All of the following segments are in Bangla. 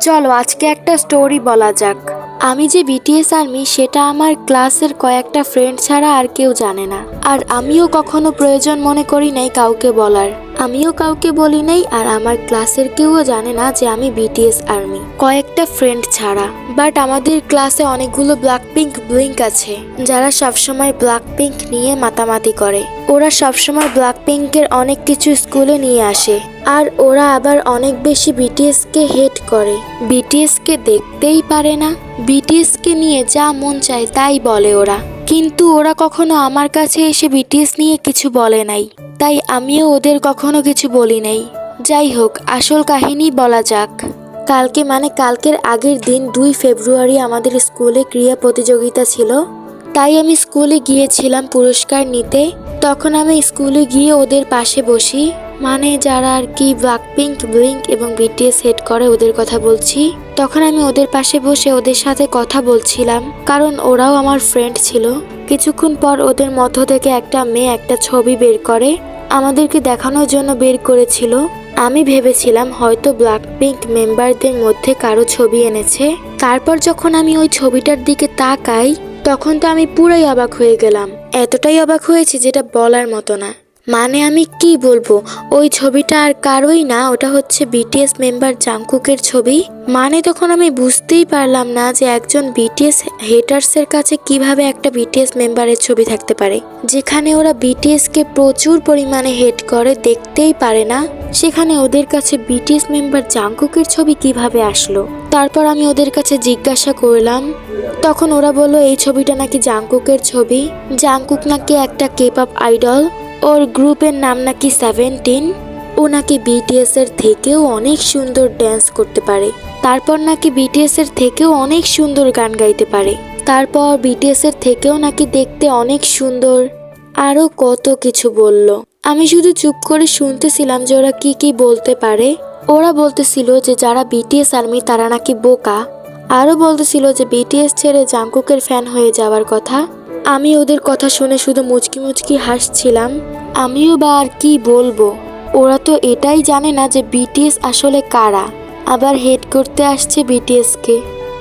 চলো আজকে একটা স্টোরি বলা যাক। আমি যে বিটিএস আর্মি সেটা আমার ক্লাসের কয়েকটা ফ্রেন্ড ছাড়া আর কেউ জানে না। আর আমিও কখনো প্রয়োজন মনে করি নাই কাউকে বলার। আমিও কাউকে বলি নাই, আর আমার ক্লাসের কেউও জানে না যে আমি বিটিএস আর্মি, কয়েকটা ফ্রেন্ড ছাড়া। বাট আমাদের ক্লাসে অনেকগুলো ব্ল্যাক পিঙ্ক ব্লিঙ্ক আছে যারা সবসময় ব্ল্যাক পিঙ্ক নিয়ে মাতামাতি করে। ওরা সবসময় ব্ল্যাক পিঙ্কের অনেক কিছু স্কুলে নিয়ে আসে, আর ওরা আবার অনেক বেশি বিটিএস কে হেট করে। বিটিএস কে দেখতেই পারে না, বিটিএস কে নিয়ে যা মন চায় তাই বলে ওরা। কিন্তু ওরা কখনো আমার কাছে এসে বিটিএস নিয়ে কিছু বলে নাই, তাই আমিও ওদের কখনো কিছু বলি নাই। যাই হোক, আসল কাহিনী বলা যাক। কালকের আগের দিন 2 ফেব্রুয়ারি আমাদের স্কুলে ক্রীড়া প্রতিযোগিতা ছিল, তাই আমি স্কুলে গিয়েছিলাম পুরস্কার নিতে। তখন আমি স্কুলে গিয়ে ওদের পাশে বসি, মানে যারা আর কি ব্ল্যাক পিঙ্ক ব্লিঙ্ক এবং বিটিএস হেড করে ওদের কথা বলছি। তখন আমি ওদের পাশে বসে ওদের সাথে কথা বলছিলাম, কারণ ওরাও আমার ফ্রেন্ড ছিল। কিছুক্ষণ পর ওদের মধ্য থেকে একটা মেয়ে একটা ছবি বের করে আমাদেরকে দেখানোর জন্য বের করেছিল। আমি ভেবেছিলাম হয়তো ব্ল্যাক পিঙ্ক মেম্বারদের মধ্যে কারো ছবি এনেছে। তারপর যখন আমি ওই ছবিটার দিকে তাকাই, তখন তো আমি পুরাই অবাক হয়ে গেলাম। এতটাই অবাক হয়েছি যেটা বলার মতো না। মানে আমি কি বলবো, ওই ছবিটা আর কারোই না, ওটা হচ্ছে বিটিএস মেম্বার জাংকুকের ছবি। মানে তখন আমি বুঝতেই পারলাম না যে একজন বিটিএস হেটার্সের কাছে কিভাবে একটা বিটিএস মেম্বারের ছবি থাকতে পারে। যেখানে ওরা বিটিএস কে প্রচুর পরিমাণে হেট করে, দেখতেই পারে না, সেখানে ওদের কাছে বিটিএস মেম্বার জাংকুকের ছবি কিভাবে আসলো। তারপর আমি ওদের কাছে জিজ্ঞাসা করলাম, তখন ওরা বলল এই ছবিটা নাকি জাংকুকের ছবি। জাংকুক নাকি একটা কেপঅপ আইডল, ওর গ্রুপের নাম নাকি 17। ও নাকি বিটিএস এর থেকেও অনেক সুন্দর ড্যান্স করতে পারে, তারপর নাকি বিটিএস এর থেকেও অনেক সুন্দর গান গাইতে পারে, তারপর বিটিএস এর থেকেও নাকি দেখতে অনেক সুন্দর, আরো কত কিছু বলল। আমি শুধু চুপ করে শুনতেছিলাম যে ওরা কি কি বলতে পারে। ওরা বলতেছিল যে যারা বিটিএস আর্মি তারা নাকি বোকা, আরো বলতেছিল যে বিটিএস ছেড়ে জাংকুকের ফ্যান হয়ে যাওয়ার কথা। আমি ওদের কথা শুনে শুধু মুচকি মুচকি হাসছিলাম। আমিও বা আর কি বলবো, ওরা তো এটাই জানে না যে বিটিএস আসলে কারা, আবার হেড করতে আসছে বিটিএস কে।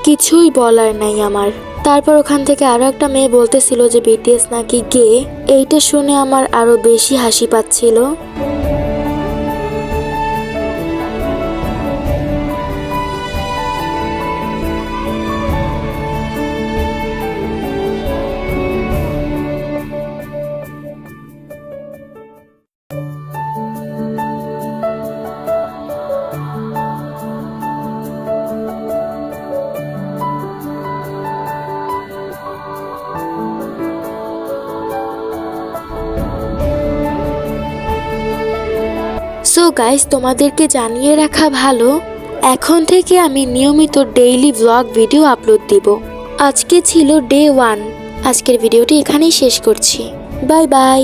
কিছুই বলার নাই আমার। তারপর ওখান থেকে আরো একটা মেয়ে বলতেছিল যে বিটিএস নাকি গে। এইটা শুনে আমার আরো বেশি হাসি পাচ্ছিল। সো গাইস, তোমাদেরকে জানিয়ে রাখা ভালো, এখন থেকে আমি নিয়মিত ডেইলি ব্লগ ভিডিও আপলোড দিব। আজকে ছিল ডে 1। আজকের ভিডিওটি এখানেই শেষ করছি। Bye bye.